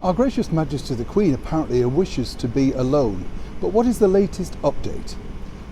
Our Gracious Majesty the Queen apparently wishes to be alone, but what is the latest update?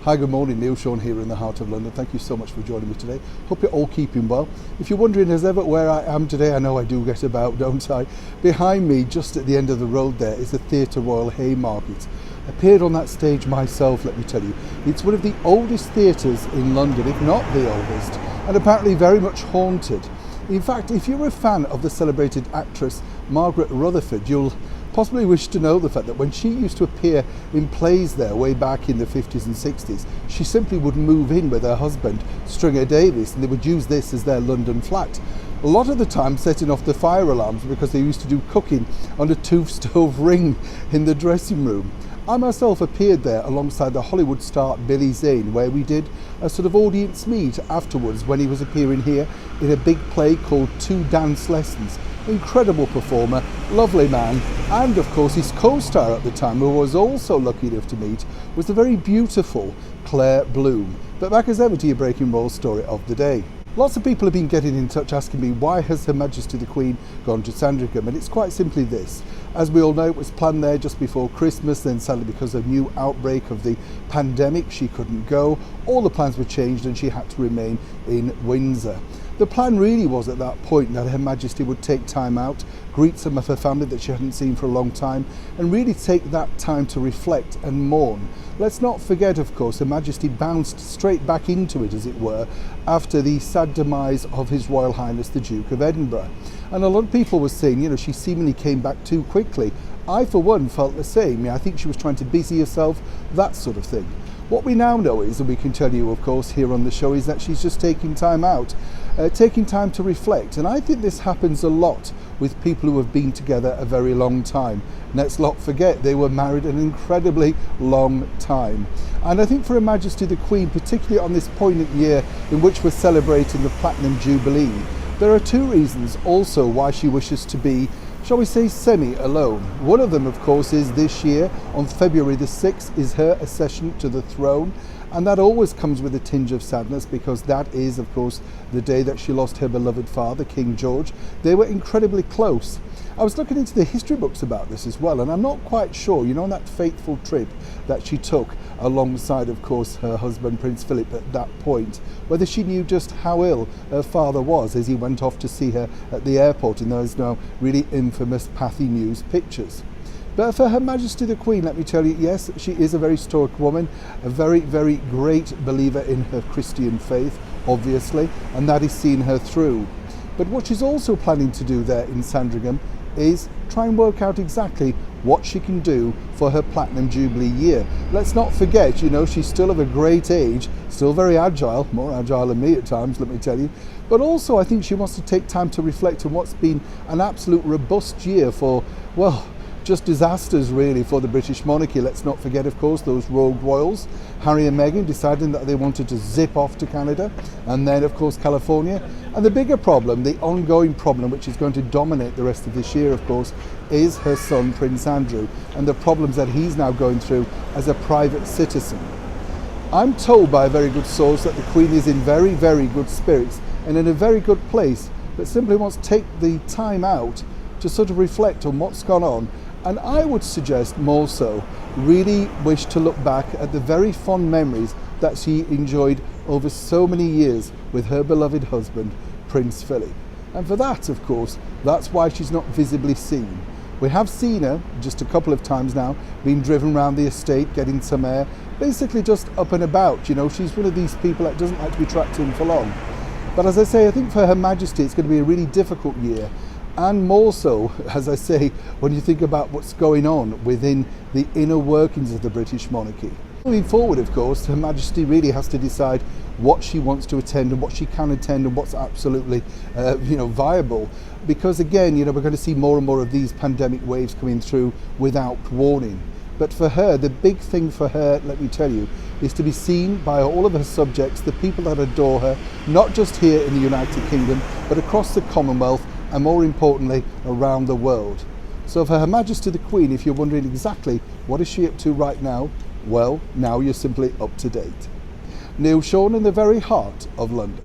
Hi, good morning, Neil Sean here in the heart of London. Thank you so much for joining me today. Hope you're all keeping well. If you're wondering as ever where I am today, I know I do get about, don't I? Behind me, just at the end of the road there, is the Theatre Royal Haymarket. Appeared on that stage myself, let me tell you. It's one of the oldest theatres in London, if not the oldest, and apparently very much haunted. In fact, if you're a fan of the celebrated actress Margaret Rutherford, you'll possibly wish to know the fact that when she used to appear in plays there way back in the 50s and 60s, she simply would move in with her husband, Stringer Davis, and they would use this as their London flat. A lot of the time setting off the fire alarms because they used to do cooking on a two-stove ring in the dressing room. I myself appeared there alongside the Hollywood star Billy Zane, where we did a sort of audience meet afterwards when he was appearing here in a big play called Two Dance Lessons. Incredible performer, lovely man, and of course his co-star at the time, who I was also lucky enough to meet, was the very beautiful Claire Bloom. But back as ever to your breaking roll story of the day. Lots of people have been getting in touch asking me why has Her Majesty the Queen gone to Sandringham, and it's quite simply this. As we all know, it was planned there just before Christmas, then sadly because of a new outbreak of the pandemic she couldn't go. All the plans were changed and she had to remain in Windsor. The plan really was at that point that Her Majesty would take time out, greet some of her family that she hadn't seen for a long time, and really take that time to reflect and mourn. Let's not forget, of course, Her Majesty bounced straight back into it, as it were, after the sad demise of His Royal Highness the Duke of Edinburgh. And a lot of people were saying, she seemingly came back too quickly. I, for one, felt the same. I think she was trying to busy herself, that sort of thing. What we now know is, and we can tell you, of course, here on the show, is that she's just taking time out, taking time to reflect. And I think this happens a lot with people who have been together a very long time. Let's not forget, they were married an incredibly long time. And I think for Her Majesty the Queen, particularly on this poignant year in which we're celebrating the Platinum Jubilee, there are two reasons also why she wishes to be, shall we say, semi-alone. One of them, of course, is this year, on February the 6th, is her accession to the throne. And that always comes with a tinge of sadness because that is, of course, the day that she lost her beloved father, King George. They were incredibly close. I was looking into the history books about this as well, and I'm not quite sure, on that fateful trip that she took alongside, of course, her husband, Prince Philip, at that point, whether she knew just how ill her father was as he went off to see her at the airport in those now really infamous Pathy News pictures. But for Her Majesty the Queen, let me tell you, yes, she is a very stoic woman, a very, very great believer in her Christian faith, obviously, and that is seeing her through. But what she's also planning to do there in Sandringham is try and work out exactly what she can do for her Platinum Jubilee year. Let's not forget, she's still of a great age, still very agile, more agile than me at times, let me tell you. But also I think she wants to take time to reflect on what's been an absolute robust year for, well, just disasters really for the British monarchy. Let's not forget, of course, those rogue royals, Harry and Meghan deciding that they wanted to zip off to Canada, and then of course California. And the bigger problem, the ongoing problem, which is going to dominate the rest of this year, of course, is her son Prince Andrew and the problems that he's now going through as a private citizen. I'm told by a very good source that the Queen is in very, very good spirits and in a very good place, but simply wants to take the time out to sort of reflect on what's gone on. And I would suggest more so really wish to look back at the very fond memories that she enjoyed over so many years with her beloved husband, Prince Philip. And for that, of course, that's why she's not visibly seen. We have seen her just a couple of times now, being driven around the estate, getting some air, basically just up and about. She's one of these people that doesn't like to be trapped in for long. But as I say, I think for Her Majesty, it's going to be a really difficult year. And more so, as I say, when you think about what's going on within the inner workings of the British monarchy. Moving forward, of course, Her Majesty really has to decide what she wants to attend and what she can attend and what's absolutely, viable. Because again, we're going to see more and more of these pandemic waves coming through without warning. But for her, the big thing for her, let me tell you, is to be seen by all of her subjects, the people that adore her, not just here in the United Kingdom, but across the Commonwealth, and more importantly, around the world. So for Her Majesty the Queen, if you're wondering exactly what is she up to right now, well, now you're simply up to date. Neil Sean in the very heart of London.